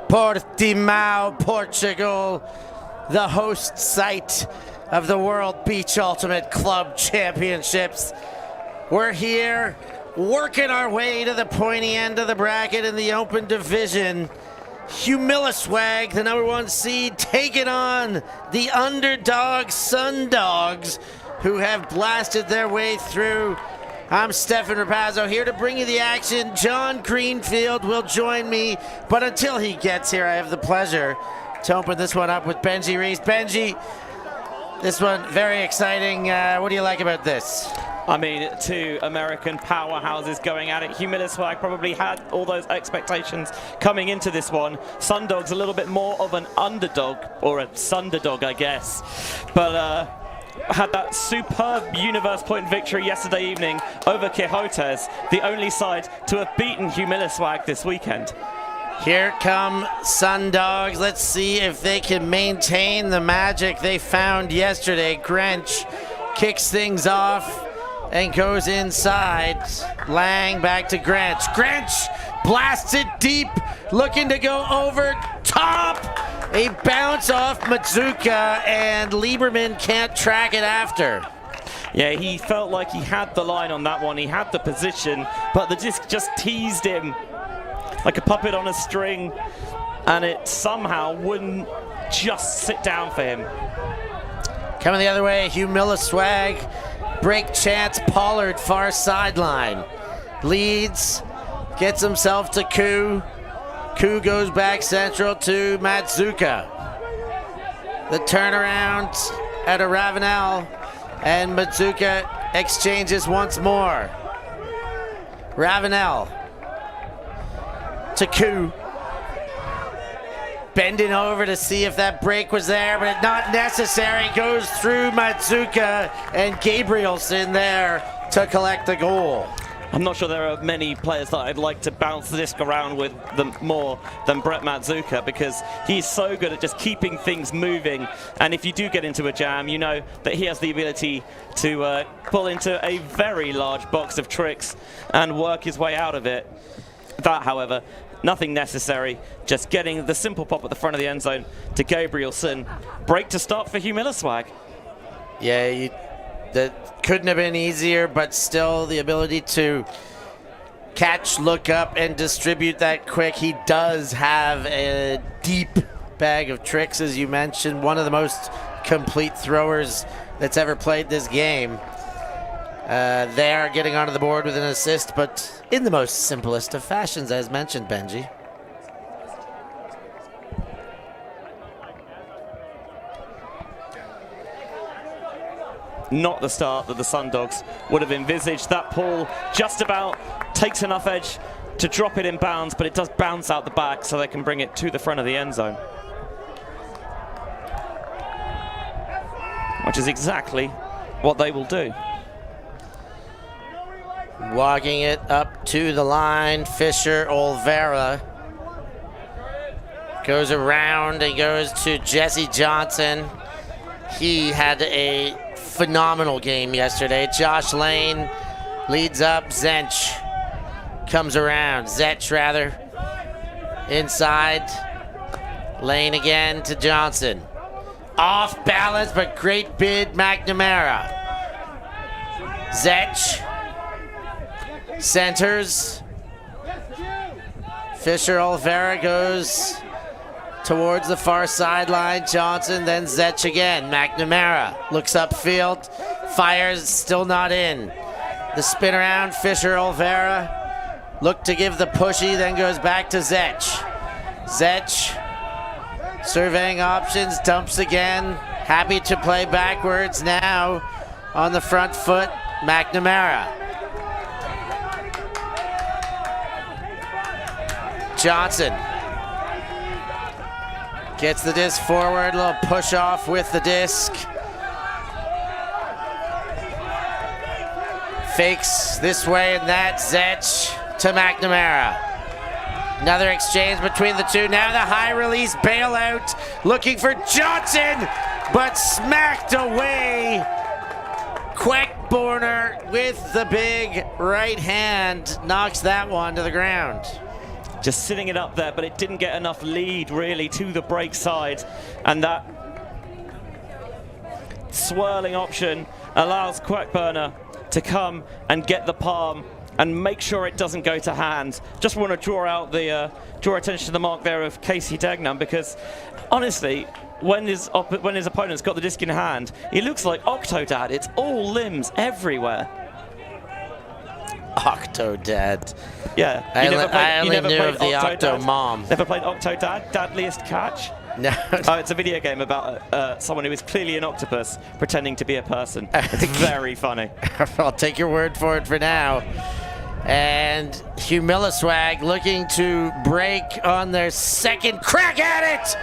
Portimão, Portugal, the host site of the World Beach Ultimate Club Championships. We're here working our way to the pointy end of the bracket in the open division. Humiliswag, the #1 seed, taking on the underdog SunDogs, who have blasted their way through. I'm Stefan Rapazzo, here to bring you the action. John Greenfield will join me, but until he gets here, I have the pleasure to open this one up with Benji Reese. Benji, this one very exciting. What do you like about this? I mean, two American powerhouses going at it. Humiliswag probably had all those expectations coming into this one. SunDogs a little bit more of an underdog, or a SunDog, I guess. But had that superb universe point victory yesterday evening over Quixotes, the only side to have beaten Humiliswag this weekend. Here come SunDogs. Let's see if they can maintain the magic they found yesterday. Grench kicks things off and goes inside. Lang back to Grench. Grench blasts it deep, looking to go over top. A bounce off Mazuka, and Lieberman can't track it after. Yeah, he felt like he had the line on that one. He had the position, but the disc just teased him like a puppet on a string, and it somehow wouldn't just sit down for him. Coming the other way, Humiliswag. Break chance, Pollard, far sideline. Leads, gets himself to Ku. Ku goes back central to Mazuka. The turnaround at a Ravenel, and Mazuka exchanges once more. Ravenel to Ku. Bending over to see if that break was there, but not necessary. Goes through Mazuka, and Gabrielson there to collect the goal. I'm not sure there are many players that I'd like to bounce the disc around with them more than Brett Mazuka, because he's so good at just keeping things moving. And if you do get into a jam, you know that he has the ability to pull into a very large box of tricks and work his way out of it. That, however, nothing necessary, just getting the simple pop at the front of the end zone to Gabrielson. Break to start for Humiliswag. Yeah, that couldn't have been easier, but still the ability to catch, look up, and distribute that quick. He does have a deep bag of tricks, as you mentioned. One of the most complete throwers that's ever played this game. They are getting onto the board with an assist, but in the most simplest of fashions, as mentioned, Benji. Not the start that the SunDogs would have envisaged. That pull just about takes enough edge to drop it in bounds, but it does bounce out the back so they can bring it to the front of the end zone. Which is exactly what they will do. Walking it up to the line, Fisher Olvera goes around and goes to Jesse Johnson. He had a phenomenal game yesterday. Josh Lane leads up. Zench comes around. Zetch, rather. Inside. Lane again to Johnson. Off balance, but great bid, McNamara. Zetch centers. Fisher Olvera goes towards the far sideline. Johnson, then Zetch again. McNamara looks upfield, fires, still not in. The spin around, Fisher Olvera looked to give the pushy, then goes back to Zetch. Zetch surveying options, dumps again. Happy to play backwards now on the front foot, McNamara. Johnson gets the disc forward, a little push off with the disc. Fakes this way and that, Zetch to McNamara. Another exchange between the two. Now the high release bailout, looking for Johnson, but smacked away. Queckborner with the big right hand knocks that one to the ground. just sitting it up there, but it didn't get enough lead really to the break side, and that swirling option allows Quackburner to come and get the palm and make sure it doesn't go to hand. Just want to draw attention to the mark there of Casey Dagenham, because honestly, when his opponent's got the disc in hand, he looks like Octodad. It's all limbs everywhere. Octodad. Yeah. I only knew of the Octo Mom. Never played Octodad? Dadliest Catch? No. Oh, it's a video game about someone who is clearly an octopus pretending to be a person. It's very funny. I'll take your word for it for now. And Humiliswag looking to break on their second crack at it.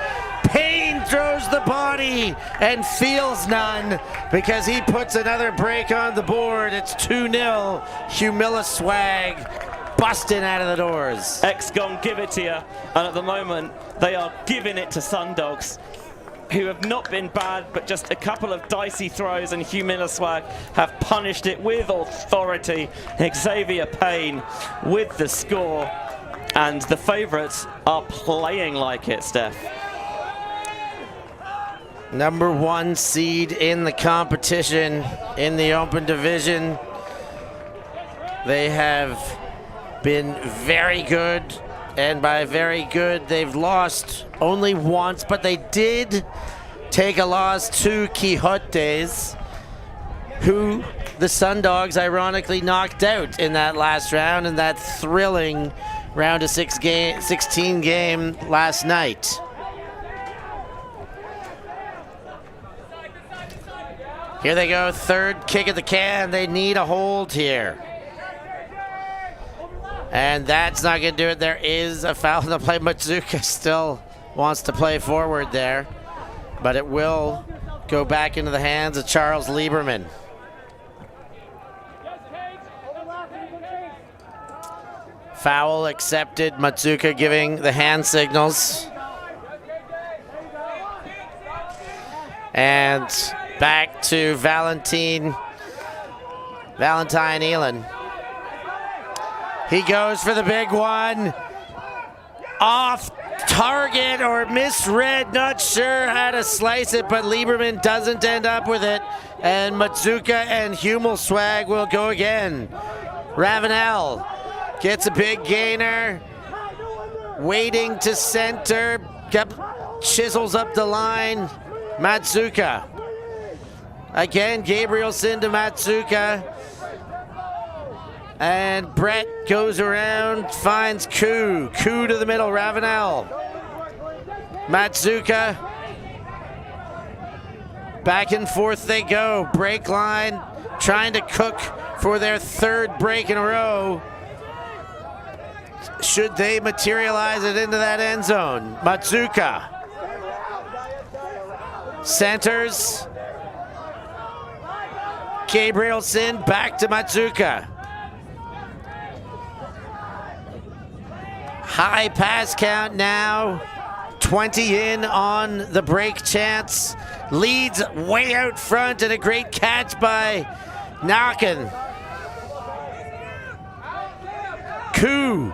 Payne throws the body and feels none because he puts another break on the board. It's 2-0. Humiliswag busting out of the doors. X-Gon give it to you, and at the moment they are giving it to SunDogs, who have not been bad, but just a couple of dicey throws, and Humiliswag have punished it with authority. Xavier Payne with the score, and the favourites are playing like it, Steph. Number 1 seed in the competition in the open division. They have been very good, and by very good, they've lost only once, but they did take a loss to Quixotes, who the SunDogs ironically knocked out in that last round, in that thrilling round of 16 game last night. Here they go, third kick of the can. They need a hold here. And that's not going to do it. There is a foul in the play. Matsuka still wants to play forward there, but it will go back into the hands of Charles Lieberman. Foul accepted. Matsuka giving the hand signals. And back to Valentine Elin. He goes for the big one. Off target or misread, not sure how to slice it, but Lieberman doesn't end up with it. And Matsuka and Humiliswag will go again. Ravenel gets a big gainer. Waiting to center. Chisels up the line. Matsuka. Again, Gabrielson to Matsuka. And Brett goes around, finds Ku. Ku to the middle, Ravenel. Matsuka. Back and forth they go. Break line, trying to cook for their third break in a row. Should they materialize it into that end zone? Matsuka. Centers. Gabrielson back to Matsuka. High pass count now. 20 in on the break chance. Leads way out front, and a great catch by Nakin. Ku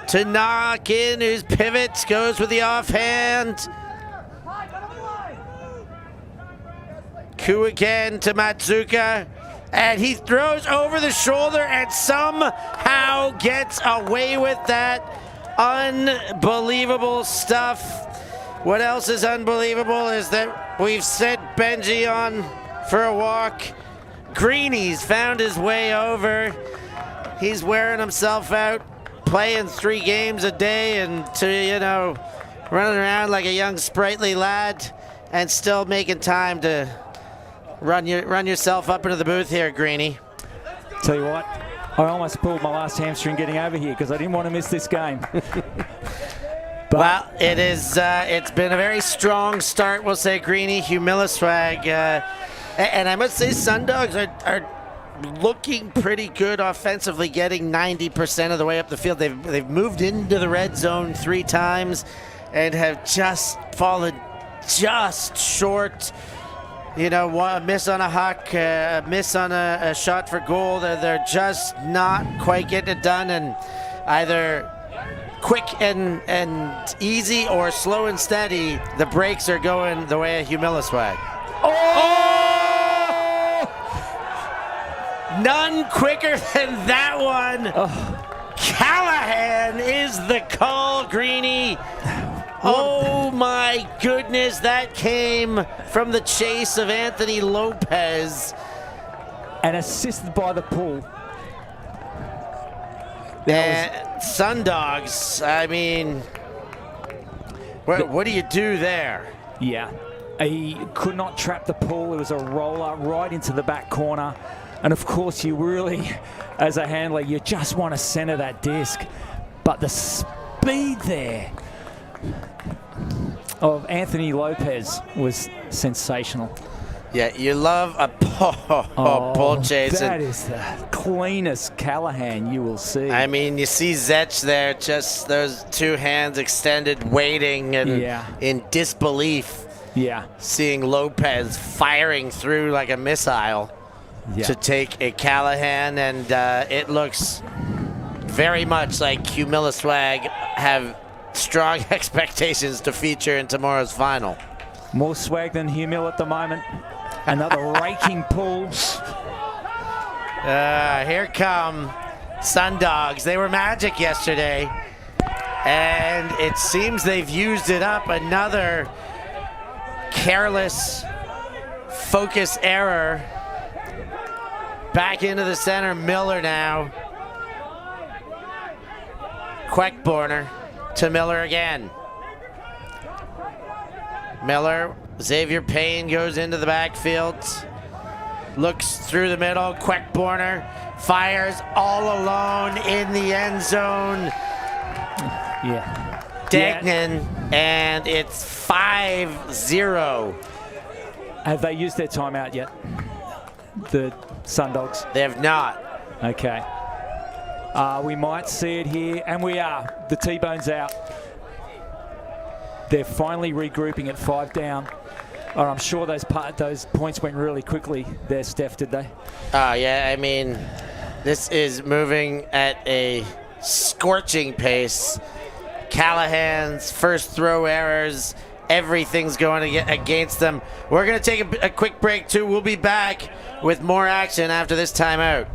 to Nakin, whose pivots, goes with the offhand. Ku again to Matsuka. And he throws over the shoulder and somehow gets away with that. Unbelievable stuff. What else is unbelievable is that we've sent Benji on for a walk. Greeny's found his way over. He's wearing himself out, playing 3 games a day and running around like a young sprightly lad and still making time to run yourself up into the booth here, Greeny. Tell you what, I almost pulled my last hamstring getting over here because I didn't want to miss this game. Well, it's been a very strong start, we'll say, Greeny. Humiliswag, and I must say SunDogs are looking pretty good offensively, getting 90% of the way up the field. They've moved into the red zone 3 times and have just fallen just short. you know, a miss on a huck, a miss on a shot for goal. They're just not quite getting it done, and either quick and easy or slow and steady, the breaks are going the way of Humiliswag. Oh! None quicker than that one. Oh. Callahan is the call, Greeny. Oh my goodness, that came from the chase of Anthony Lopez. And assisted by the pull. And SunDogs, I mean, what do you do there? Yeah, he could not trap the pull. It was a roller right into the back corner. And of course, you really, as a handler, you just want to center that disc. But the speed there of Anthony Lopez was sensational. Yeah, you love a pull chase. That is the cleanest Callahan you will see. I mean, you see Zetch there, just those two hands extended, waiting and in disbelief. Yeah. Seeing Lopez firing through like a missile to take a Callahan, and it looks very much like Humiliswag have strong expectations to feature in tomorrow's final. More swag than Humil at the moment. Another raking pull. Here come SunDogs. They were magic yesterday, and it seems they've used it up. Another careless focus error. Back into the center, Miller now. Queckborner to Miller again. Miller, Xavier Payne goes into the backfield. Looks through the middle, Queckborner fires all alone in the end zone. Yeah. Degnan, and it's 5-0. Have they used their timeout yet? The SunDogs? They have not. Okay. We might see it here, and we are. The T-Bone's out. They're finally regrouping at 5 down. Oh, I'm sure those points went really quickly there, Steph, did they? Yeah, I mean, this is moving at a scorching pace. Callahan's first throw errors, everything's going against them. We're going to take a quick break, too. We'll be back with more action after this timeout.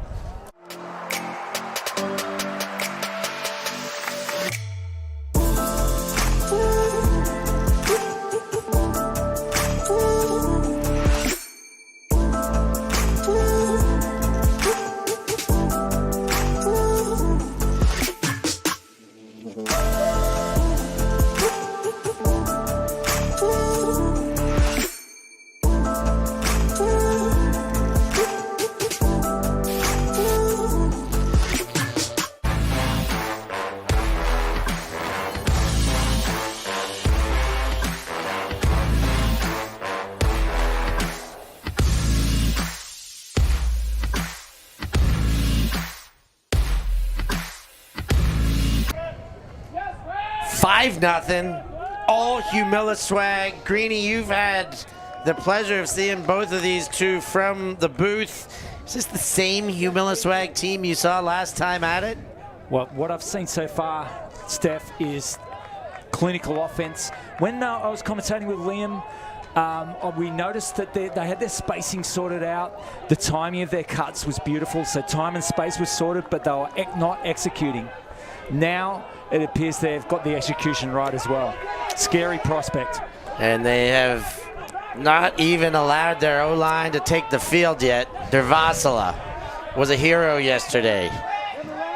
Nothing. All Humiliswag. Greeny, you've had the pleasure of seeing both of these two from the booth. Is this the same Humiliswag team you saw last time at it? Well, what I've seen so far, Steph, is clinical offense. When I was commentating with Liam, we noticed that they had their spacing sorted out. The timing of their cuts was beautiful, so time and space was sorted, but they were not executing. Now it appears they've got the execution right as well. Scary prospect. And they have not even allowed their O-line to take the field yet. Dervasala was a hero yesterday.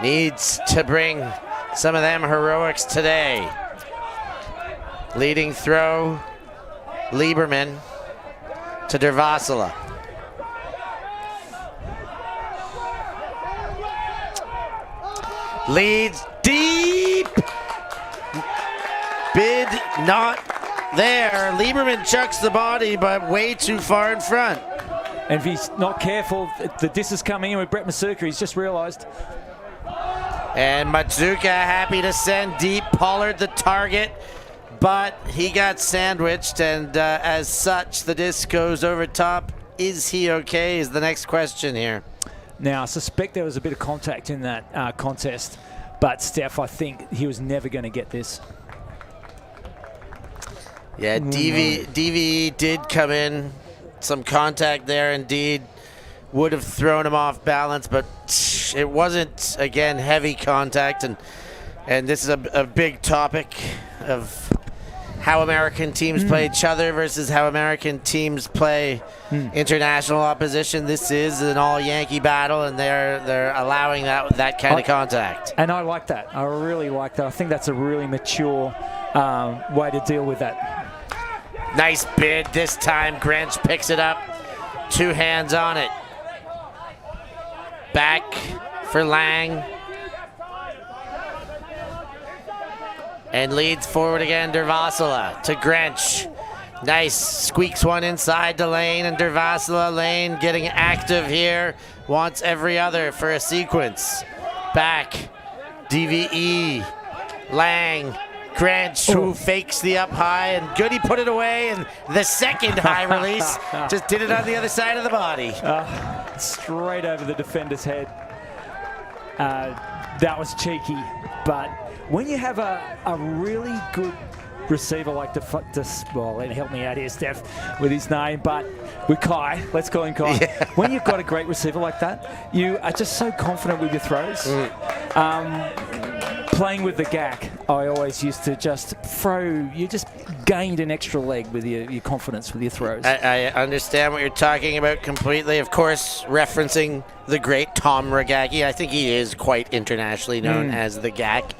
Needs to bring some of them heroics today. Leading throw, Lieberman to Dervasala. Leads deep. Bid not there. Lieberman chucks the body, but way too far in front. And if he's not careful, the disc is coming in with Brett Masuka. He's just realized. And Matsuka happy to send deep. Pollard the target. but he got sandwiched, and as such, the disc goes over top. Is he okay? Is the next question here. Now, I suspect there was a bit of contact in that contest, but Steph, I think he was never going to get this. Yeah, DVE did come in. Some contact there, indeed. Would have thrown him off balance, but it wasn't, again, heavy contact. And this is a big topic of how American teams play each other versus how American teams play international opposition. This is an all-Yankee battle, and they're allowing that kind of contact. And I like that. I really like that. I think that's a really mature way to deal with that. Nice bid this time. Grench picks it up. 2 hands on it. Back for Lang. And leads forward again, Dervasila to Grench. Nice, squeaks one inside to Lane, and Dervasila. Lane getting active here. Wants every other for a sequence. Back, DVE, Lang, Grench, who fakes the up high, and Goody put it away, and the second high release just did it on the other side of the body. Straight over the defender's head. That was cheeky, but when you have a really good receiver like well, help me out here, Steph, with his name, but with Kai, let's call him Kai. Yeah. When you've got a great receiver like that, you are just so confident with your throws. Playing with the GAC, I always used to just throw. You just gained an extra leg with your confidence with your throws. I understand what you're talking about completely. Of course, referencing the great Tom Regacki. I think he is quite internationally known as the GAC.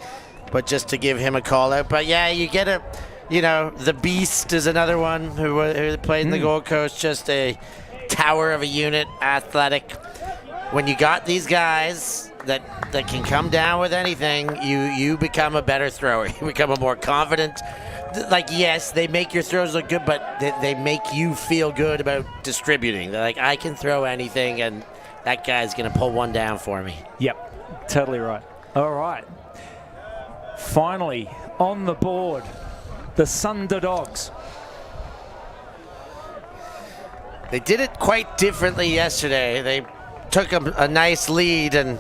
But just to give him a call out. But yeah, you get the Beast is another one who played in the Gold Coast. Just a tower of a unit, athletic. When you got these guys that can come down with anything, you become a better thrower. You become a more confident. Like, yes, they make your throws look good, but they make you feel good about distributing. They're like, I can throw anything, and that guy's going to pull one down for me. Yep, totally right. All right. Finally, on the board, the SunDogs. They did it quite differently yesterday. They took a nice lead and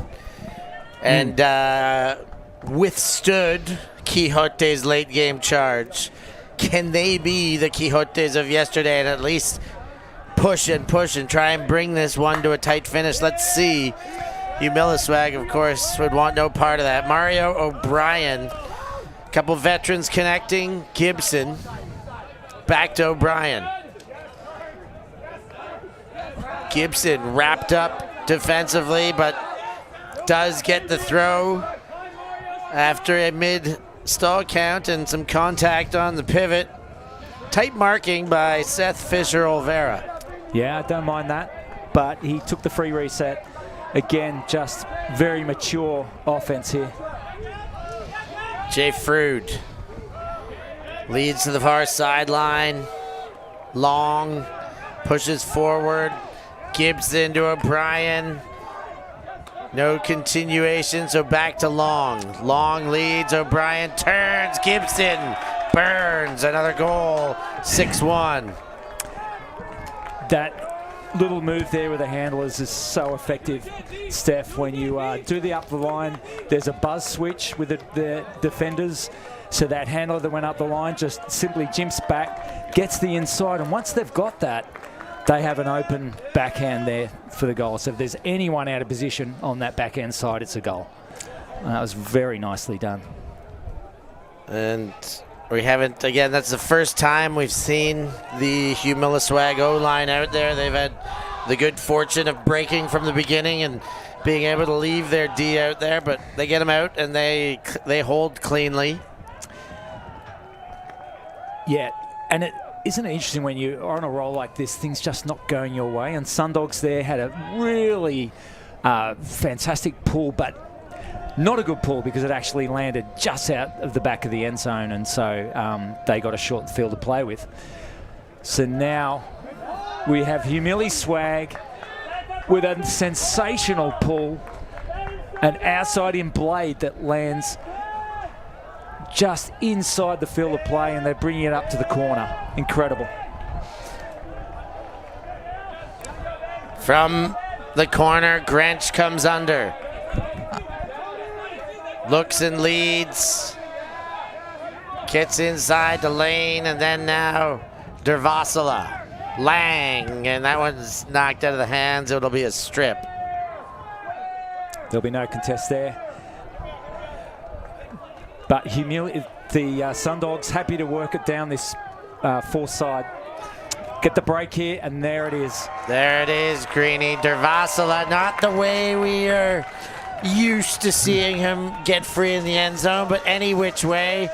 withstood Quixote's late game charge. Can they be the Quixotes of yesterday and at least push and try and bring this one to a tight finish? Let's see. Humiliswag, of course, would want no part of that. Mario O'Brien, couple veterans connecting. Gibson, back to O'Brien. Gibson wrapped up defensively, but does get the throw after a mid-stall count and some contact on the pivot. Tight marking by Seth Fisher-Olvera. Yeah, I don't mind that, but he took the free reset. Again, just very mature offense here. Jay Frood leads to the far sideline. Long pushes forward. Gibson to O'Brien. No continuation, so back to Long. Long leads, O'Brien turns, Gibson burns. Another goal, 6-1. That little move there with the handlers is so effective, Steph. When you do the up the line, there's a buzz switch with the defenders. So that handler that went up the line just simply jumps back, gets the inside, and once they've got that, they have an open backhand there for the goal. So if there's anyone out of position on that backhand side, it's a goal. That was very nicely done. And we haven't, again, that's the first time we've seen the Humiliswag O-line out there. They've had the good fortune of breaking from the beginning and being able to leave their D out there, but they get them out and they hold cleanly. Yeah, and isn't it interesting when you're on a roll like this, things just not going your way? And SunDogs there had a really fantastic pull, but not a good pull because it actually landed just out of the back of the end zone, and so they got a short field to play with. So now we have Humiliswag with a sensational pull, an outside in blade that lands just inside the field of play, and they're bringing it up to the corner. Incredible. From the corner, Grench comes under. Looks and leads. Gets inside the lane, and then now Dervasala. Lang, and that one's knocked out of the hands. It'll be a strip. There'll be no contest there. But the SunDogs happy to work it down this fourth side. Get the break here, and there it is. There it is, Greeny. Dervasala, not the way we are used to seeing him get free in the end zone, but any which way.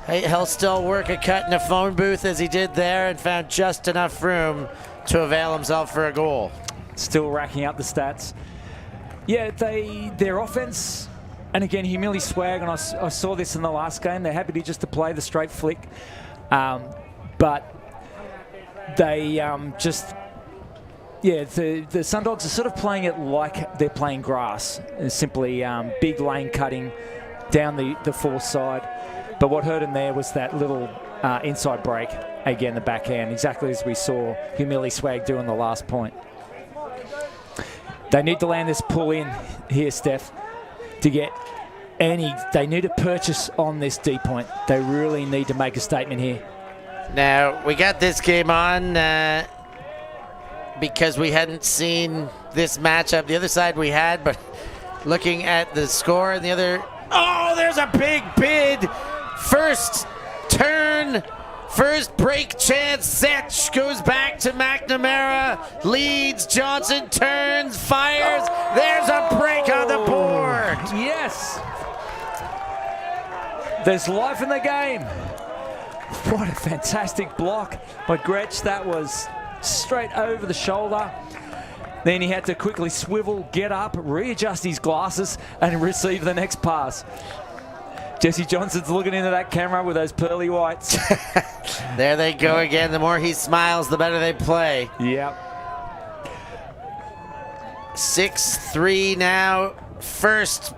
He'll still work a cut in a phone booth as he did there and found just enough room to avail himself for a goal. Still racking up the stats. Yeah, their offense, and again, Humiliswag, and I saw this in the last game, they're happy just to play the straight flick. But they the SunDogs are sort of playing it like they're playing grass. It's simply big lane cutting down the fourth side. But what hurt him there was that little inside break, again, the backhand, exactly as we saw Humiliswag do on the last point. They need to land this pull in here, Steph, to get any. They need to purchase on this D point. They really need to make a statement here. Now, we got this game on because we hadn't seen this matchup. The other side we had, but looking at the score and the other. Oh, there's a big bid. First turn, first break chance, Setch goes back to McNamara, leads, Johnson turns, fires, there's a break on the board. Yes. There's life in the game. What a fantastic block by Gretsch. That was straight over the shoulder. Then he had to quickly swivel, get up, readjust his glasses, and receive the next pass. Jesse Johnson's looking into that camera with those pearly whites. There they go again. The more he smiles, the better they play. Yep. 6-3 now. First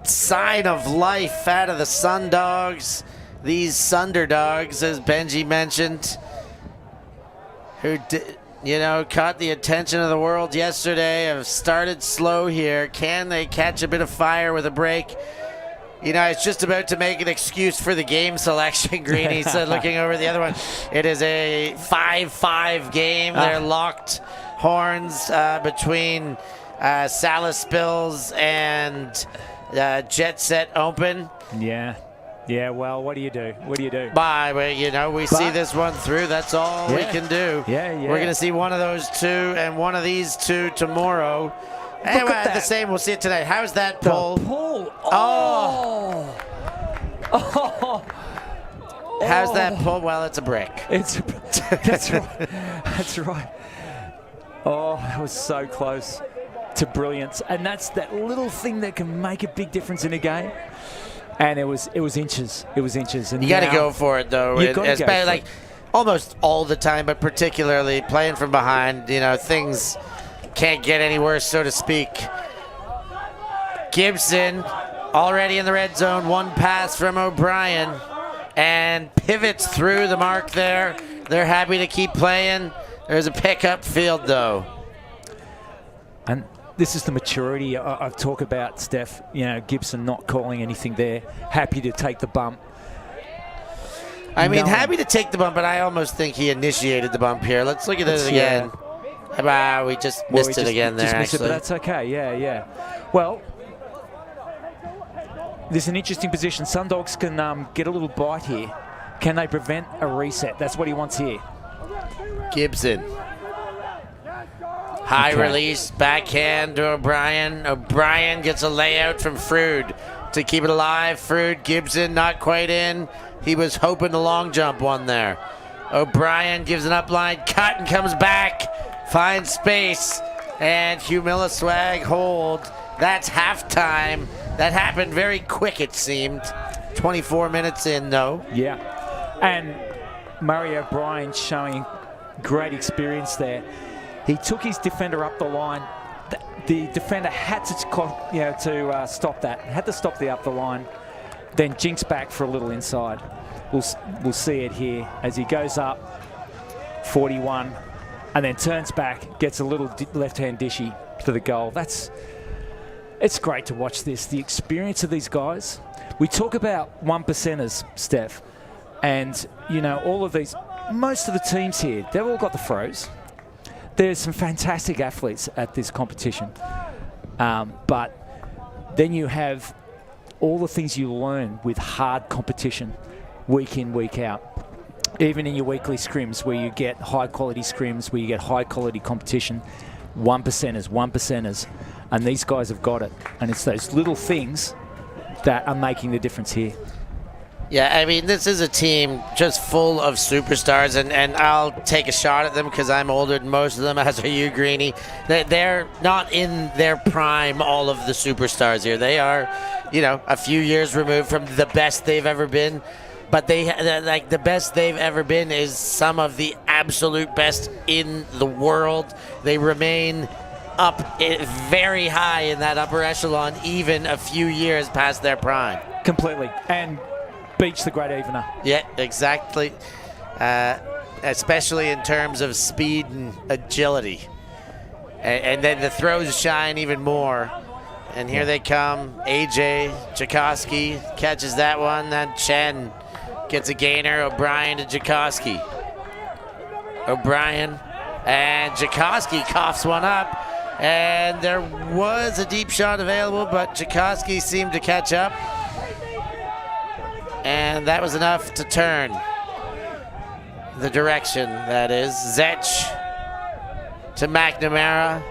sign of life out of the SunDogs. These SunDogs, as Benji mentioned, who caught the attention of the world yesterday, have started slow here. Can they catch a bit of fire with a break? It's just about to make an excuse for the game selection, Greeny said, looking over the other one. It is a 5-5 game. They're locked horns between Salaspils and Jet Set Open. Yeah. Yeah, well, what do you do? What do you do? We see this one through. That's all we can do. Yeah. We're going to see one of those two and one of these two tomorrow. Anyway, the same. We'll see it tonight. How's that pull? Pull. Oh. How's that pull? Well, it's a brick. That's right. That's right. Oh, that was so close to brilliance. And that's that little thing that can make a big difference in a game. And it was inches. It was inches. And you got to go for it, though. It's like almost all the time, but particularly playing from behind, things can't get any worse, so to speak. Gibson already in the red zone. One pass from O'Brien and pivots through the mark there. They're happy to keep playing. There's a pickup field, though. And this is the maturity I've talked about, Steph. Gibson not calling anything there. Happy to take the bump. Happy to take the bump, but I almost think he initiated the bump here. Let's look at it again. Wow, we just missed it again there, actually. But that's okay, yeah. Well, this is an interesting position. SunDogs can get a little bite here. Can they prevent a reset? That's what he wants here. Gibson. High release, backhand to O'Brien. O'Brien gets a layout from Frood to keep it alive. Frood, Gibson not quite in. He was hoping the long jump one there. O'Brien gives an upline cut and comes back. Finds space, and Humiliswag hold. That's halftime. That happened very quick, it seemed. 24 minutes in, though. Yeah, and Murray O'Brien showing great experience there. He took his defender up the line. The defender had to stop that. Had to stop the up the line, then jinks back for a little inside. We'll see it here as he goes up 41 and then turns back, gets a little left-hand dishy for the goal. It's great to watch this. The experience of these guys. We talk about 1%ers, Steph, and you know all of these. Most of the teams here, they've all got the throws. There's some fantastic athletes at this competition, but then you have all the things you learn with hard competition, week in, week out. Even in your weekly scrims, where you get high-quality scrims, where you get high-quality competition, 1%ers, and these guys have got it. And it's those little things that are making the difference here. Yeah, I mean, this is a team just full of superstars, and I'll take a shot at them because I'm older than most of them, as are you, Greeny. They're not in their prime, all of the superstars here. They are, you know, a few years removed from the best they've ever been. But like the best they've ever been is some of the absolute best in the world. They remain up very high in that upper echelon, even a few years past their prime. Completely. And beats the great evener. Yeah, exactly. Especially in terms of speed and agility. And then the throws shine even more. And here they come. AJ Jakoski catches that one. Then Chen gets a gainer. O'Brien to Jakoski. O'Brien and Jakoski coughs one up. And there was a deep shot available, but Jakoski seemed to catch up. And that was enough to turn the direction, that is. Zech to McNamara.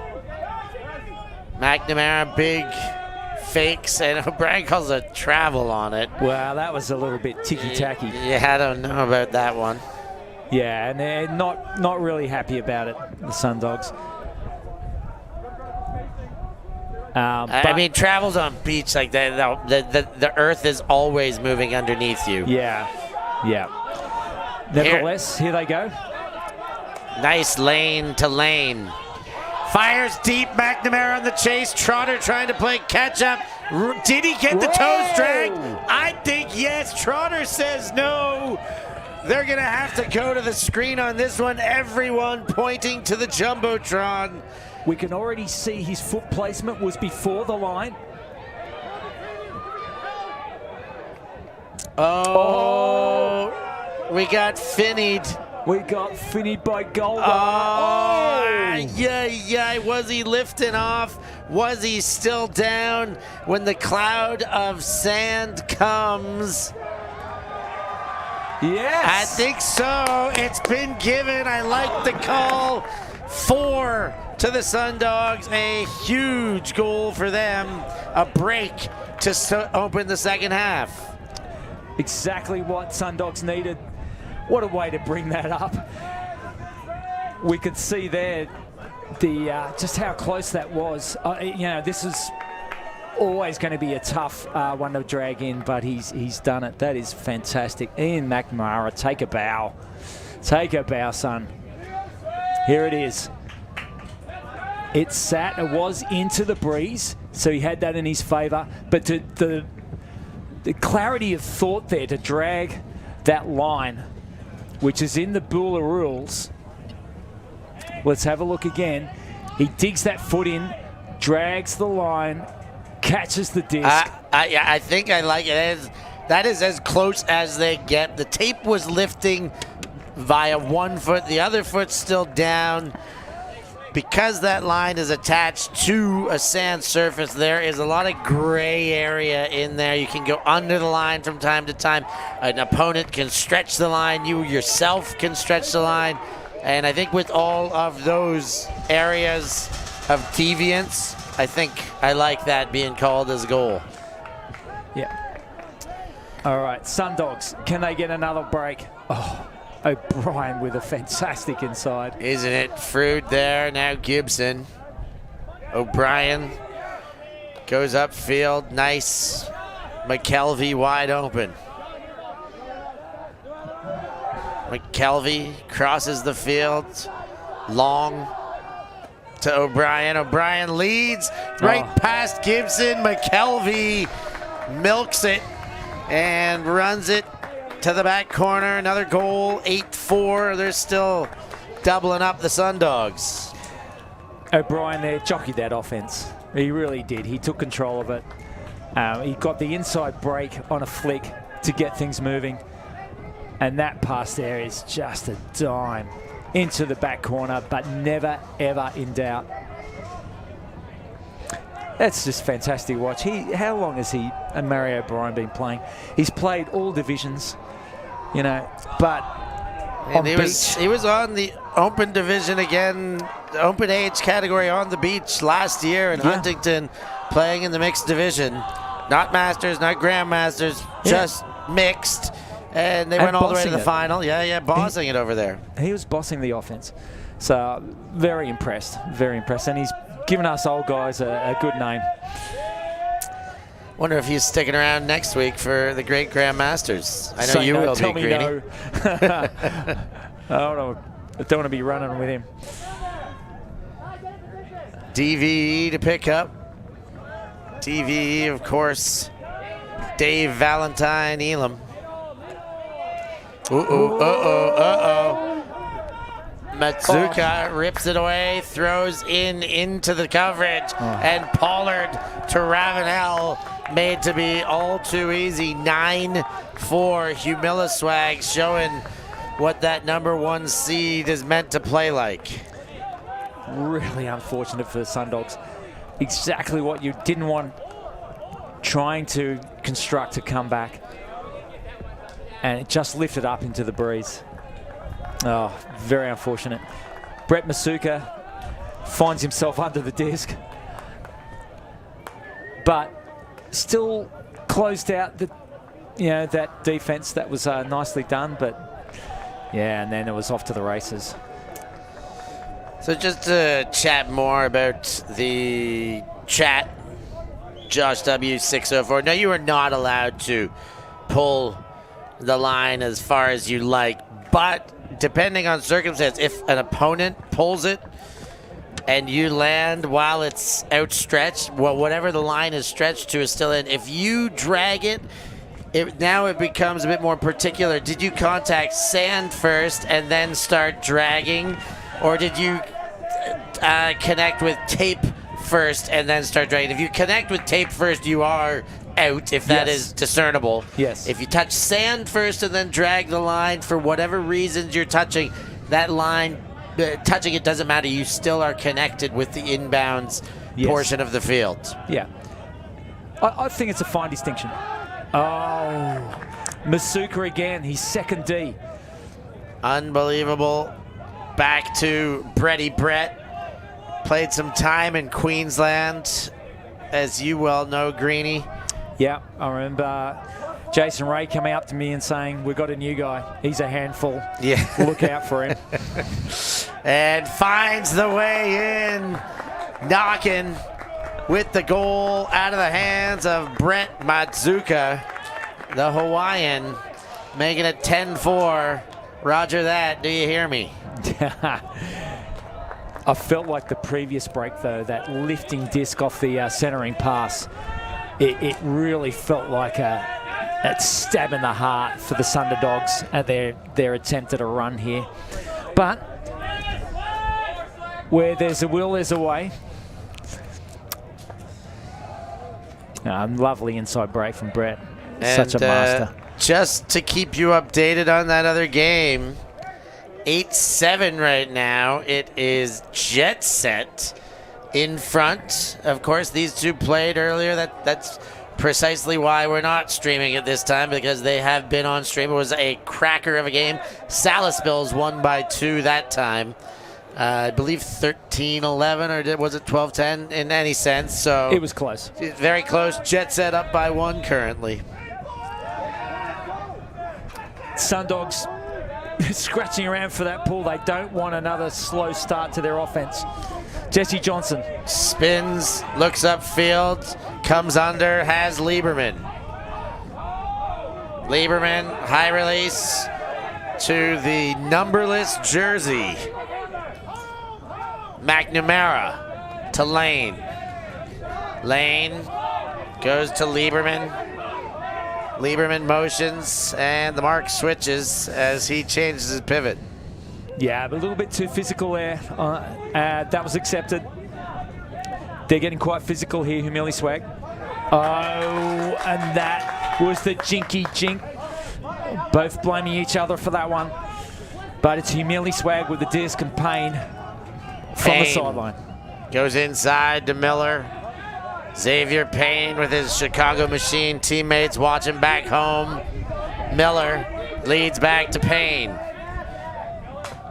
McNamara, big fakes, and O'Brien calls a travel on it. Wow, that was a little bit ticky-tacky. Yeah, I don't know about that one. Yeah, and they're not really happy about it, the SunDogs. I mean, travels on beach like that, the earth is always moving underneath you. Yeah. Nevertheless, here they go. Nice lane to lane. Fires deep, McNamara on the chase. Trotter trying to play catch up. Did he get the toes dragged? I think yes. Trotter says no. They're going to have to go to the screen on this one. Everyone pointing to the Jumbotron. We can already see his foot placement was before the line. Oh. We got finnied. We got finnied by Golda. Yeah. Was he lifting off? Was he still down when the cloud of sand comes? Yes. I think so. It's been given. I like the call. 4 to the SunDogs. A huge goal for them. A break to open the second half. Exactly what SunDogs needed. What a way to bring that up. We could see there just how close that was. You know, this is always going to be a tough one to drag in, but he's done it. That is fantastic. Ian McNamara, take a bow. Take a bow, son. Here it is. It sat, it was into the breeze, so he had that in his favor. But the clarity of thought there to drag that line, which is in the BULA rules. Let's have a look again. He digs that foot in, drags the line, catches the disc. I think I like it. That is as close as they get. The tape was lifting via one foot. The other foot's still down. Because that line is attached to a sand surface, there is a lot of gray area in there. You can go under the line from time to time. An opponent can stretch the line. You yourself can stretch the line. And I think with all of those areas of deviance, I think I like that being called as a goal. Yeah. All right, SunDogs, can they get another break? Oh. O'Brien with a fantastic inside. Isn't it? Frood there, now Gibson. O'Brien goes upfield, nice. McKelvey wide open. McKelvey crosses the field, long to O'Brien. O'Brien leads right past Gibson. McKelvey milks it. and runs it to the back corner. Another goal, 8-4. They're still doubling up the SunDogs. O'Brien there jockeyed that offense. He really did. He took control of it. He got the inside break on a flick to get things moving. And that pass there is just a dime into the back corner, but never, ever in doubt. That's just fantastic to watch. How long has Murray O'Brien been playing? He's played all divisions, you know, but and he was on the open division again, open age category on the beach last year in Huntington, playing in the mixed division. Not Masters, not Grandmasters, just mixed. And they went all the way to the final. Yeah, bossing it over there. He was bossing the offense. So very impressed, very impressed. And he's given us old guys a good name. Wonder if he's sticking around next week for the Great Grandmasters. I know you will be, Greeny. No. I don't want to be running with him. DVE to pick up. DVE, of course, Dave Valentine Elam. Matsuka rips it away, throws into the coverage, and Pollard to Ravenel, made to be all too easy. 9-4, Humiliswag showing what that #1 seed is meant to play like. Really unfortunate for the SunDogs. Exactly what you didn't want, trying to construct a comeback. And it just lifted up into the breeze. Oh, very unfortunate. Brett Masuka finds himself under the disc, but still closed out that defense. That was nicely done, but yeah, and then it was off to the races. So just to chat more about the chat, Josh W 604. No, you are not allowed to pull the line as far as you like, but depending on circumstance, if an opponent pulls it and you land while it's outstretched, well, whatever the line is stretched to is still in. If you drag it, now it becomes a bit more particular. Did you contact sand first and then start dragging, or did you connect with tape first and then start dragging? If you connect with tape first, you are out, if that is discernible. Yes. If you touch sand first and then drag the line, for whatever reasons you're touching that line, touching it doesn't matter. You still are connected with the inbounds portion of the field. Yeah. I think it's a fine distinction. Oh, Masuka again. He's second D. Unbelievable. Back to Bretty Brett. Played some time in Queensland, as you well know, Greeny. Yeah, I remember Jason Ray coming up to me and saying, "We've got a new guy. He's a handful. Yeah, look out for him." And finds the way in, knocking with the goal out of the hands of Brett Matsuka, the Hawaiian, making it 10-4. Roger that. Do you hear me? I felt like the previous break, though, that lifting disc off the centering pass, it really felt like a stab in the heart for the SunDogs at their attempt at a run here. But where there's a will, there's a way. Lovely inside break from Brett. And, such a master. Just to keep you updated on that other game, 8-7 right now. It is Jet Set in front. Of course, these two played earlier. That's precisely why we're not streaming it this time, because they have been on stream. It was a cracker of a game. Salisbury's won by 2 that time. I believe 13-11, or was it 12-10 in any sense? So it was close. Very close. Jet Set up by 1 currently. SunDogs scratching around for that pull. They don't want another slow start to their offense. Jesse Johnson spins, looks upfield, comes under, has Lieberman. Lieberman, high release to the numberless jersey. McNamara to Lane. Lane goes to Lieberman. Lieberman motions, and the mark switches as he changes his pivot. Yeah, but a little bit too physical there. That was accepted. They're getting quite physical here, Humiliswag. Oh, and that was the jinky jink. Both blaming each other for that one. But it's Humiliswag with the disc and Payne from the sideline. Goes inside to Miller. Xavier Payne with his Chicago Machine teammates watching back home. Miller leads back to Payne.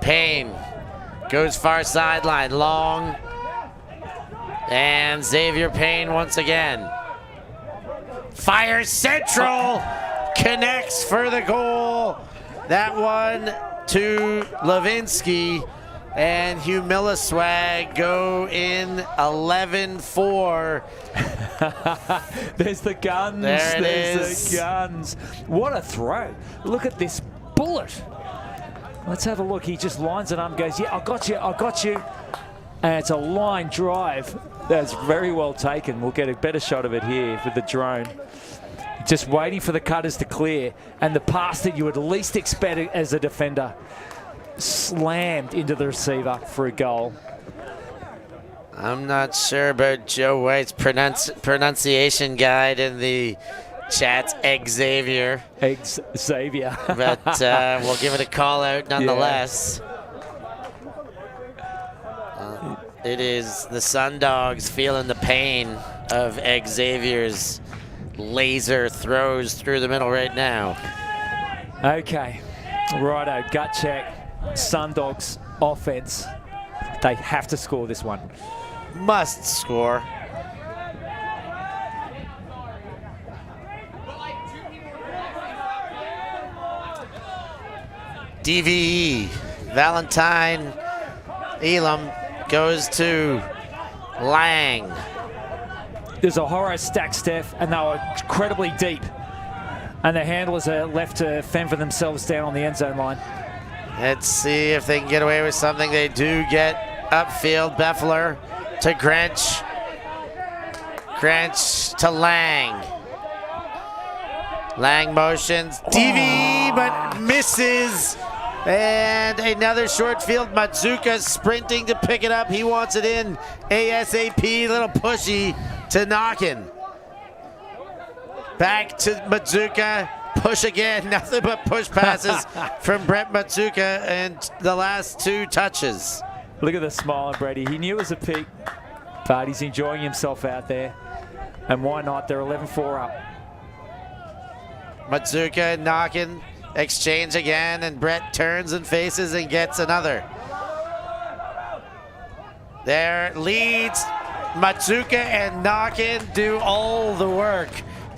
Payne goes far sideline, long. And Xavier Payne once again. Fires central, connects for the goal. That one to Levinsky, and Humiliswag go in 11-4. There's the guns. There's the guns. What a throw. Look at this bullet. Let's have a look. He just lines it up and goes, yeah, I got you, I got you. And it's a line drive. That's very well taken. We'll get a better shot of it here with the drone. Just waiting for the cutters to clear. And the pass that you would least expect as a defender slammed into the receiver for a goal. I'm not sure about Joe White's pronunciation guide in the chat's Xavier. Xavier. But we'll give it a call out nonetheless. Yeah. It is the SunDogs feeling the pain of Xavier's laser throws through the middle right now. Okay, righto, gut check. SunDogs offense. They have to score this one. Must score. DVE, Valentine, Elam goes to Lang. There's a horror stack, Steph, and they were incredibly deep. And the handlers are left to fend for themselves down on the end zone line. Let's see if they can get away with something. They do get upfield. Beffler to Grench. Grench to Lang. Lang motions. DVE, but misses. And another short field. Matsuka sprinting to pick it up. He wants it in ASAP. Little pushy to Knockin. Back to Matsuka. Push again. Nothing but push passes from Brett Matsuka and the last two touches. Look at the smile on Brady. He knew it was a peak, but he's enjoying himself out there. And why not? They're 11-4 up. Matsuka and Knockin. Exchange again, and Brett turns and faces and gets another. There leads. Matsuka and Knockin do all the work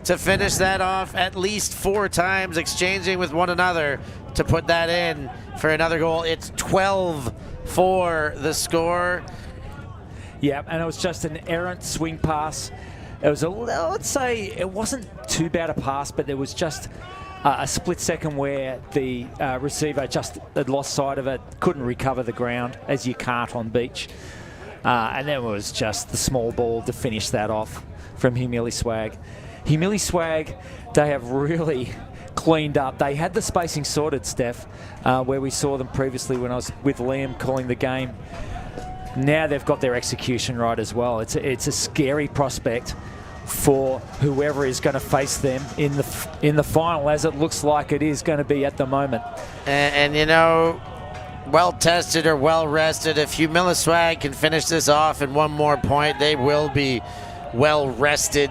to finish that off at least 4 times, exchanging with one another to put that in for another goal. It's 12-4 the score. Yeah, and it was just an errant swing pass. It was let's say it wasn't too bad a pass, but there was just a split second where the receiver just had lost sight of it, couldn't recover the ground, as you can't on beach. And then it was just the small ball to finish that off from Humiliswag. Humiliswag, they have really cleaned up. They had the spacing sorted, Steph, where we saw them previously when I was with Liam calling the game. Now they've got their execution right as well. It's a scary prospect for whoever is going to face them in the final, as it looks like it is going to be at the moment. And you know, well tested or well rested, if Humiliswag can finish this off in one more point, they will be well rested.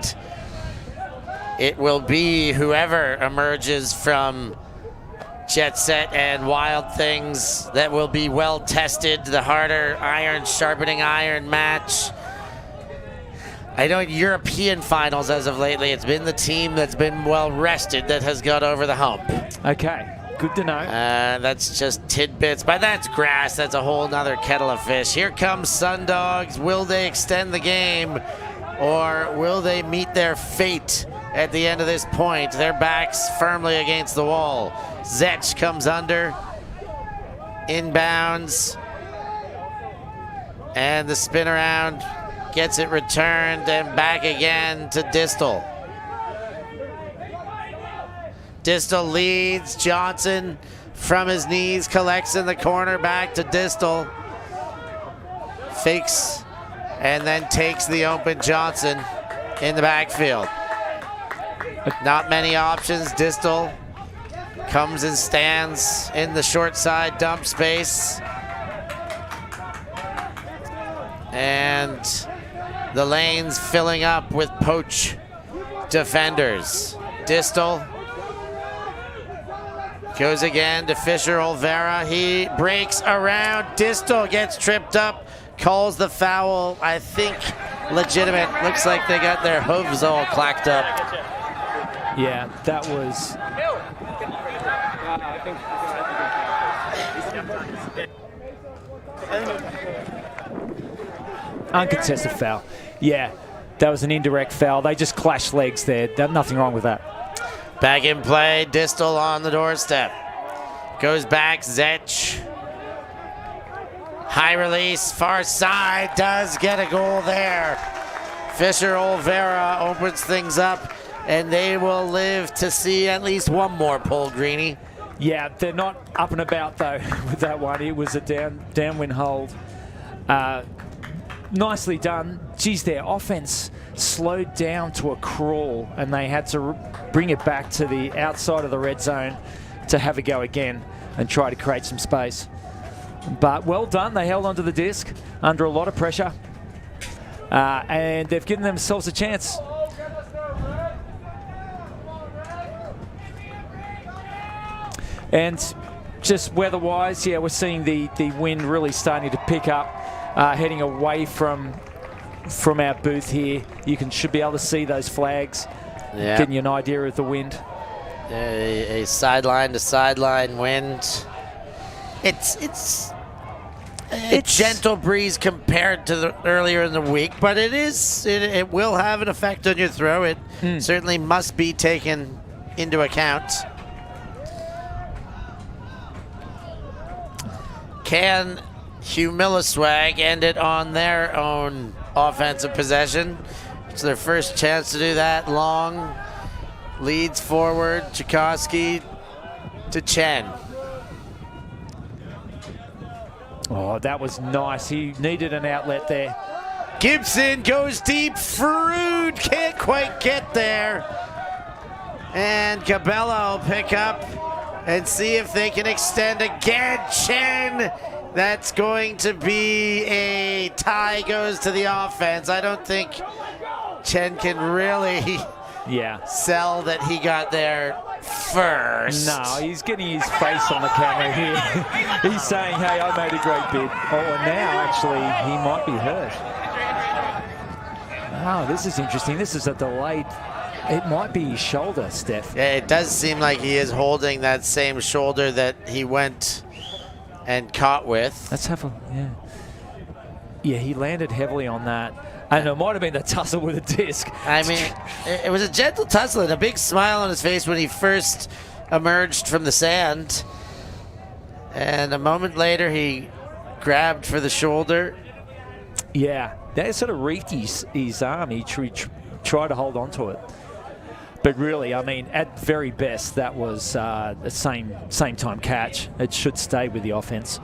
It will be whoever emerges from Jet Set and Wild Things that will be well tested, the harder iron sharpening iron match. I know in European finals as of lately, it's been the team that's been well rested that has got over the hump. Okay, good to know. That's just tidbits, but that's grass. That's a whole nother kettle of fish. Here comes SunDogs. Will they extend the game, or will they meet their fate at the end of this point? Their backs firmly against the wall. Zetch comes under, inbounds, and the spin around gets it returned and back again to Distal. Distal leads. Johnson from his knees collects in the corner, back to Distal. Fakes and then takes the open Johnson in the backfield. Not many options. Distal comes and stands in the short side dump space. And the lanes filling up with poach defenders. Distal goes again to Fisher Olvera. He breaks around. Distal gets tripped up, calls the foul. I think legitimate. Looks like they got their hooves all clacked up. Yeah, that was. Uncontested foul. Yeah, that was an indirect foul. They just clashed legs there. Nothing wrong with that. Back in play, Distal on the doorstep. Goes back, Zetch. High release, far side, does get a goal there. Fisher Olvera opens things up, and they will live to see at least one more pull, Greeny. Yeah, they're not up and about, though, with that one. It was a downwind hold. Nicely done. Geez, their offense slowed down to a crawl, and they had to bring it back to the outside of the red zone to have a go again and try to create some space. But well done. They held onto the disc under a lot of pressure, and they've given themselves a chance. And just weather-wise, yeah, we're seeing the wind really starting to pick up, heading away from our booth here. You should be able to see those flags, getting you an idea of the wind. A sideline to sideline wind. It's a gentle breeze compared to the earlier in the week, but it will have an effect on your throw. It certainly must be taken into account. Can Humiliswag end it on their own offensive possession? It's their first chance to do that. Long leads forward. Tchaikovsky to Chen. Oh, that was nice. He needed an outlet there. Gibson goes deep. Frood can't quite get there. And Cabela will pick up and see if they can extend again. Chen, that's going to be a tie, goes to the offense. I don't think Chen can really sell that he got there first. No, he's getting his face on the camera here. He's saying, hey, I made a great bid. Oh, and now actually he might be hurt. Oh, this is interesting. This is a delayed. It might be his shoulder, Steph. Yeah, it does seem like he is holding that same shoulder that he went and caught with. Let's have a, yeah, he landed heavily on that. And it might have been the tussle with a disc. I mean, it was a gentle tussle and a big smile on his face when he first emerged from the sand. And a moment later, he grabbed for the shoulder. Yeah, that sort of wreaked his arm. He tried to hold on to it. But really, I mean, at very best, that was the same time catch. It should stay with the offense.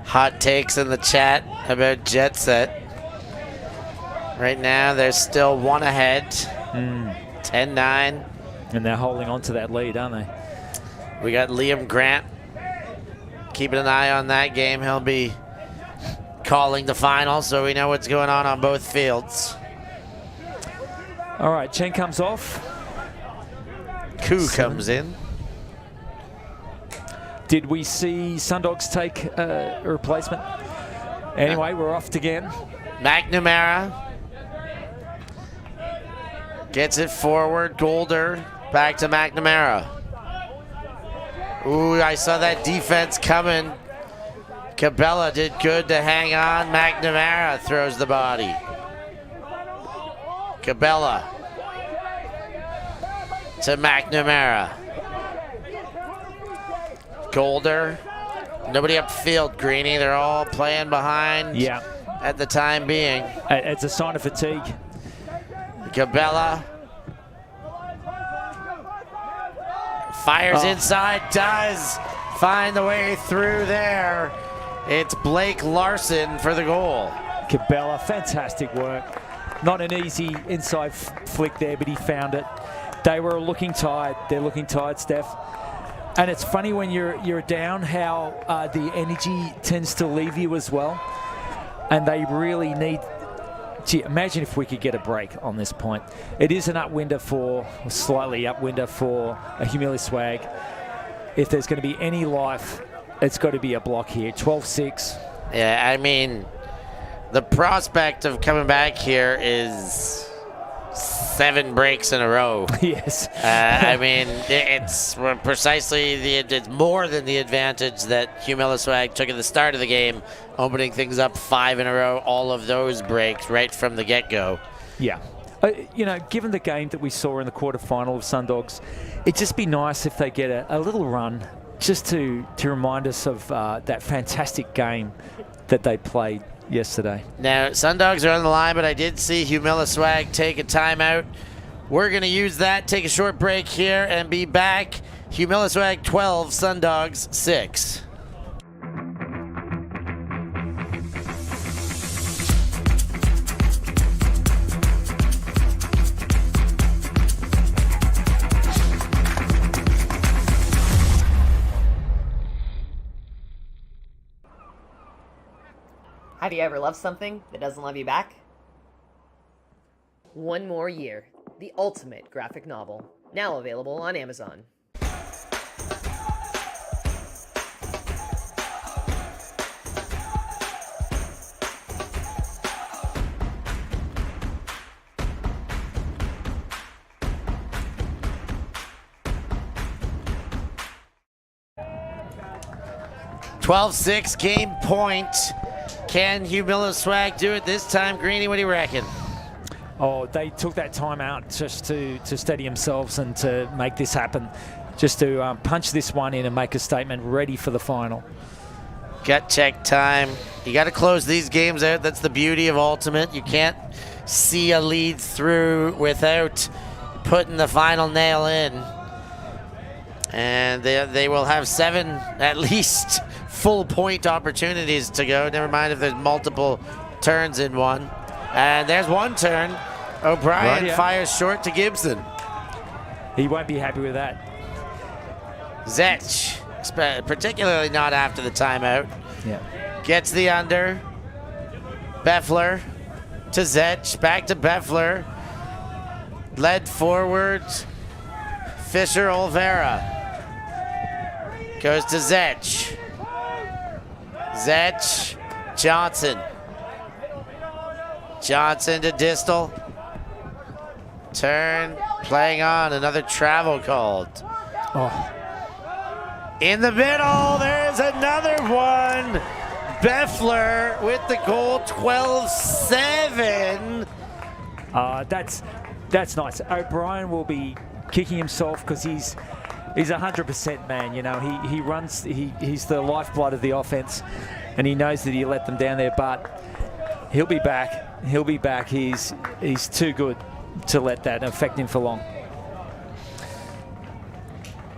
Hot takes in the chat about Jet Set. Right now, they're still one ahead, 10-9. And they're holding on to that lead, aren't they? We got Liam Grant keeping an eye on that game. He'll be calling the final, so we know what's going on both fields. All right, Chen comes off. Koo comes in. Did we see SunDogs take a replacement? Anyway, we're off again. McNamara gets it forward. Golder back to McNamara. Ooh, I saw that defense coming. Cabela did good to hang on. McNamara throws the body. Cabela to McNamara. Golder. Nobody upfield, Greeny. They're all playing behind. Yeah. at the time being. It's a sign of fatigue. Cabela fires inside, does find the way through there. It's Blake Larson for the goal. Cabela, fantastic work. Not an easy inside flick there, but he found it. They were looking tired. They're looking tired, Steph. And it's funny when you're down how the energy tends to leave you as well. And they really need... Gee, imagine if we could get a break on this point. It is an slightly upwinder for a Humiliswag. If there's going to be any life, it's got to be a block here. 12-6. Yeah, I mean, the prospect of coming back here is 7 breaks in a row. Yes. I mean, it's precisely it's more than the advantage that Humiliswag took at the start of the game, opening things up 5 in a row, all of those breaks right from the get-go. Yeah. You know, given the game that we saw in the quarterfinal of SunDogs, it'd just be nice if they get a little run just to remind us of that fantastic game that they played yesterday. Now, SunDogs are on the line, but I did see Humiliswag take a timeout. We're going to use that, take a short break here, and be back. Humiliswag 12, SunDogs 6. Have you ever loved something that doesn't love you back? One More Year, the ultimate graphic novel, now available on Amazon. (12-6) game point. Can Humiliswag do it this time? Greeny, what do you reckon? Oh, they took that time out just to steady themselves and to make this happen. Just to punch this one in and make a statement ready for the final. Gut check time. You got to close these games out. That's the beauty of Ultimate. You can't see a lead through without putting the final nail in. And they will have 7 at least full point opportunities to go. Never mind if there's multiple turns in one. And there's one turn. O'Brien fires short to Gibson. He won't be happy with that. Zech, particularly not after the timeout. Yeah. Gets the under. Beffler to Zech. Back to Beffler. Led forward. Fisher Olvera. Goes to Zech. Zech. Johnson. Johnson to Distal. Turn. Playing on. Another travel called. Oh. In the middle, there's another one. Beffler with the goal, 12-7. That's nice. O'Brien will be kicking himself because he's 100% man. You know, he runs. He's the lifeblood of the offense, and he knows that he let them down there. But he'll be back. He'll be back. He's too good to let that affect him for long.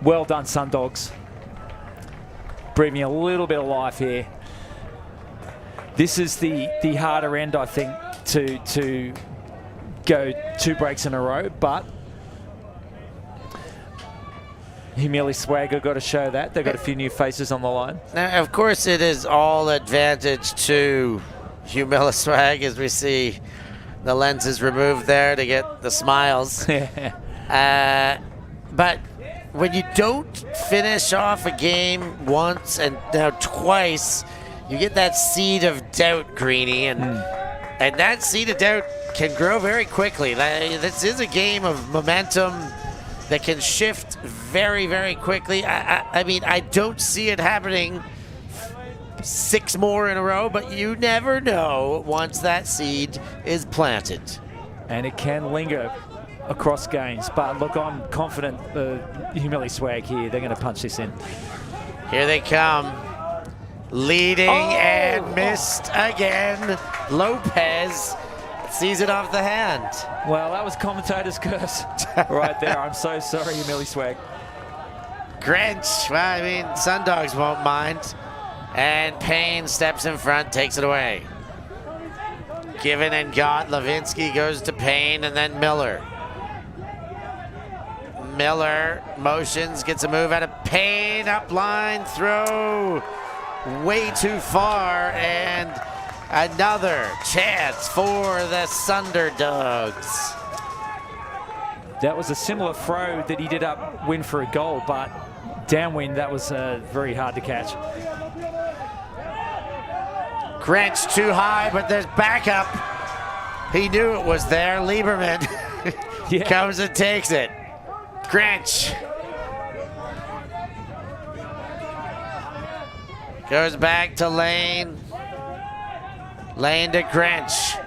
Well done, SunDogs. Breathing a little bit of life here. This is the harder end, I think, to go 2 breaks in a row, but Humiliswag have got to show that. They've got a few new faces on the line. Now, of course, it is all advantage to Humiliswag as we see the lenses removed there to get the smiles. But when you don't finish off a game once and now twice, you get that seed of doubt, Greeny, and that seed of doubt can grow very quickly. This is a game of momentum that can shift very, very quickly. I mean, I don't see it happening 6 more in a row, but you never know once that seed is planted. And it can linger across games, but look, I'm confident Humiliswag here, they're going to punch this in. Here they come. Leading and missed again. Lopez sees it off the hand. Well, that was commentator's curse right there. I'm so sorry, Humiliswag. Grinch, well, I mean, SunDogs won't mind. And Payne steps in front, takes it away. Given and got, Levinsky goes to Payne and then Miller. Miller motions, gets a move out of Payne, up line, throw way too far, and another chance for the SunDogs. That was a similar throw that he did upwind for a goal, but downwind, that was very hard to catch. Grinch too high, but there's backup. He knew it was there. Lieberman comes and takes it. Grinch goes back to Lane. Lane to Grinch.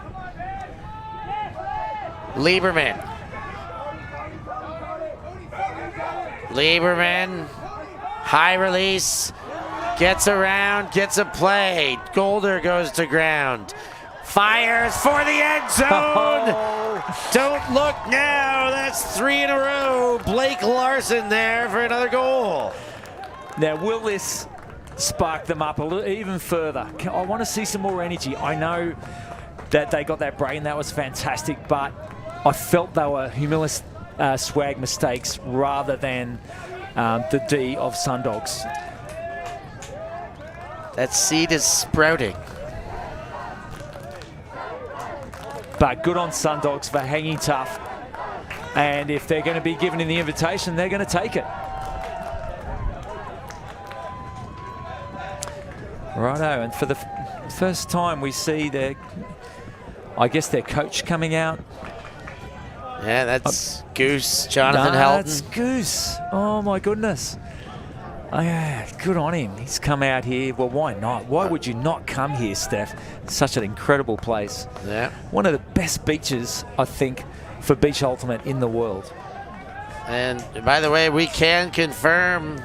Lieberman. Lieberman, high release, gets around, gets a play. Golder goes to ground. Fires for the end zone. Don't look now. That's 3 in a row. Blake Larson there for another goal. Now, will this spark them up a little even further? I want to see some more energy. I know that they got that break and that was fantastic, but I felt they were Humiliswag mistakes rather than the D of SunDogs. That seed is sprouting. But good on SunDogs for hanging tough. And if they're going to be given the invitation, they're going to take it. Righto, and for the first time we see their coach coming out. Yeah, that's Goose, Jonathan Helton. That's Goose. Oh my goodness. Oh, yeah, good on him. He's come out here. Well, why not? Why would you not come here, Steph? It's such an incredible place. Yeah. One of the best beaches, I think, for Beach Ultimate in the world. And by the way, we can confirm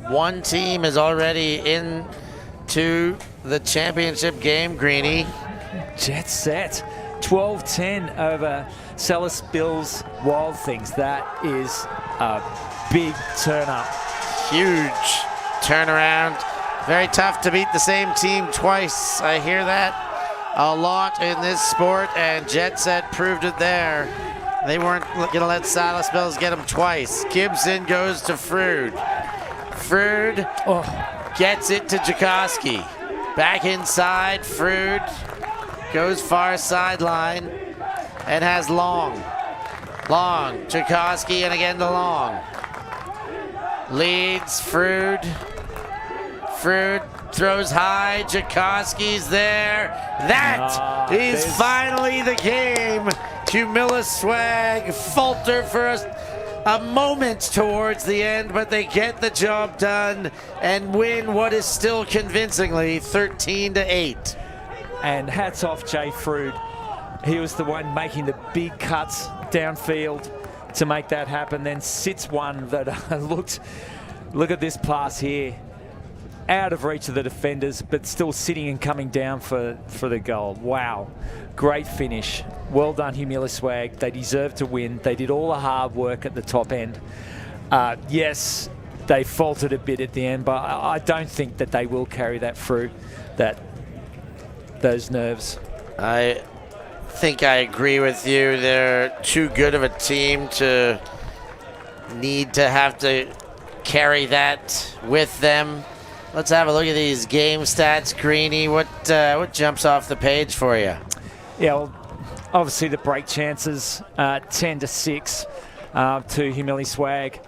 one team is already into the championship game, Greeny. Jet set. 12-10 over Salis Bills Wild Things. That is a big turn up. Huge turnaround. Very tough to beat the same team twice. I hear that a lot in this sport, and Jet Set proved it there. They weren't going to let Salis Bills get them twice. Gibson goes to Frood. Frood gets it to Jakoski. Back inside, Frood goes far sideline and has Long. Long, Jakoski, and again to Long. Leads Frood. Frood throws high. Jakoski's there. That is finally the game. Humiliswag falter for a moment towards the end, but they get the job done and win what is still convincingly 13-8. And hats off Jay Frood. He was the one making the big cuts downfield to make that happen, then sits one that look at this pass here, out of reach of the defenders, but still sitting and coming down for the goal. Wow, great finish. Well done, Humiliswag. They deserve to win. They did all the hard work at the top end. Yes, they faltered a bit at the end, but I don't think that they will carry that through, those nerves. I think I agree with you. They're too good of a team to need to have to carry that with them. Let's have a look at these game stats, Greeny. What jumps off the page for you? Yeah, well, obviously the break chances, 10-6 to Humiliswag.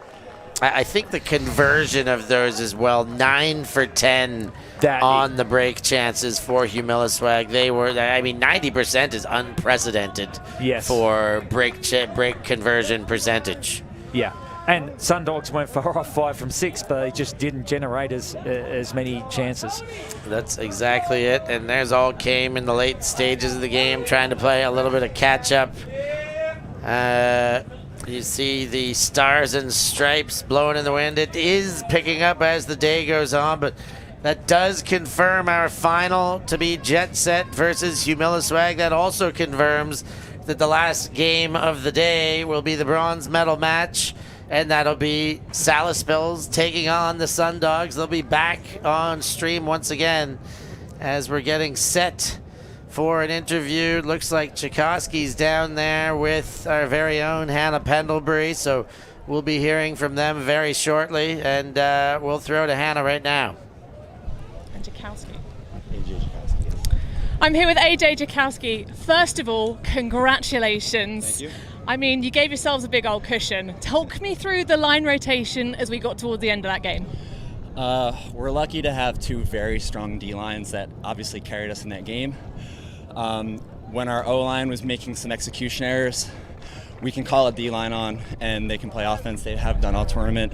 I think the conversion of those as well, 9 for 10 on the break chances for Humiliswag. They were, I mean, 90% is unprecedented for break conversion percentage. Yeah, and SunDogs went for 5 from 6, but they just didn't generate as many chances. That's exactly it, and theirs all came in the late stages of the game, trying to play a little bit of catch-up. You see the stars and stripes blowing in the wind. It is picking up as the day goes on, but That does confirm our final to be Jet Set versus Humiliswag. That also confirms that the last game of the day will be the bronze medal match, and that'll be Salispils taking on the SunDogs. They'll be back on stream once again as we're getting set for an interview. Looks like Tchaikovsky's down there with our very own Hannah Pendlebury, so we'll be hearing from them very shortly, and we'll throw to Hannah right now. And Tchaikovsky. I'm here with AJ Tchaikovsky. First of all, congratulations. Thank you. I mean, you gave yourselves a big old cushion. Talk me through the line rotation as we got towards the end of that game. We're lucky to have two very strong D-lines that obviously carried us in that game. When our O-line was making some execution errors, we can call a D-line on and they can play offense. They have done all tournament.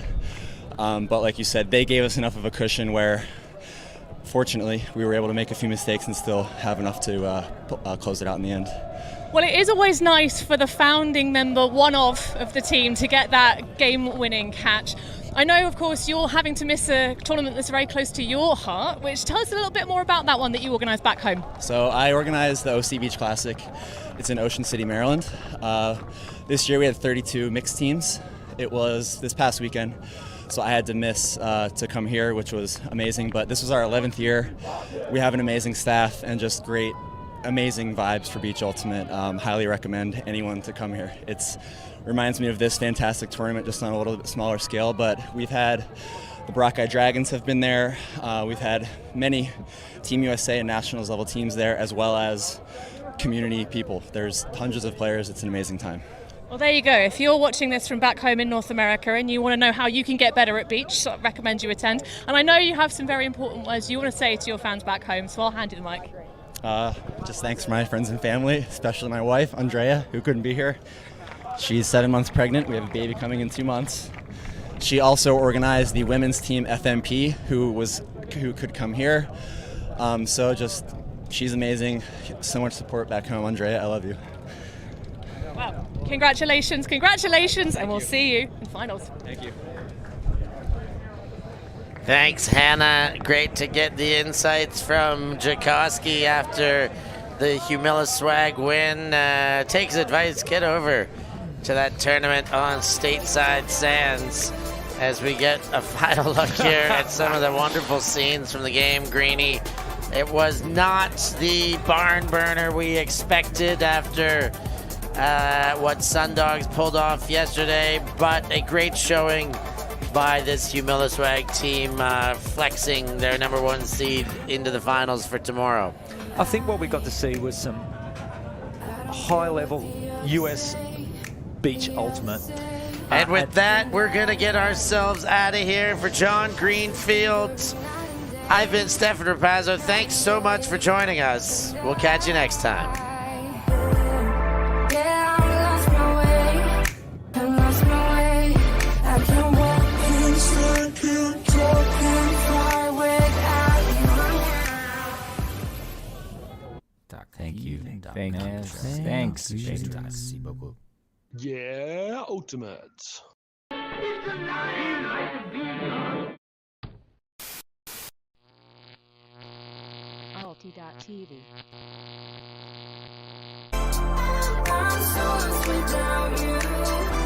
But like you said, they gave us enough of a cushion where, fortunately, we were able to make a few mistakes and still have enough to close it out in the end. Well, it is always nice for the founding member, one-off of the team, to get that game-winning catch. I know, of course, you're having to miss a tournament that's very close to your heart, which tell us a little bit more about that one that you organised back home. So I organized the OC Beach Classic. It's in Ocean City, Maryland. This year we had 32 mixed teams. It was this past weekend, so I had to miss to come here, which was amazing. But this was our 11th year. We have an amazing staff and just great, amazing vibes for Beach Ultimate. Highly recommend anyone to come here. It reminds me of this fantastic tournament, just on a little bit smaller scale. But we've had the Boracay Dragons have been there. We've had many Team USA and Nationals level teams there, as well as community people. There's hundreds of players. It's an amazing time. Well, there you go. If you're watching this from back home in North America and you want to know how you can get better at beach, I recommend you attend. And I know you have some very important words you want to say to your fans back home, so I'll hand you the mic. Just thanks for my friends and family, especially my wife, Andrea, who couldn't be here. She's 7 months pregnant. We have a baby coming in 2 months. She also organized the women's team FMP, who could come here. She's amazing. So much support back home. Andrea, I love you. Wow. Congratulations, and we'll see you in finals. Thank you. Thanks, Hannah. Great to get the insights from Tchaikovsky after the Humiliswag win. Take his advice, get over to that tournament on stateside sands as we get a final look here at some of the wonderful scenes from the game. Greeny, it was not the barn burner we expected after what SunDogs pulled off yesterday, but a great showing by this Humiliswag team, flexing their #1 seed into the finals for tomorrow. I think what we got to see was some high-level US Beach Ultimate. And with that, we're going to get ourselves out of here. For John Greenfield, I've been Stefan Rapazzo. Thanks so much for joining us. We'll catch you next time. Thanks. Yeah, Ultimate. ULTI.TV. I'm so lost without you.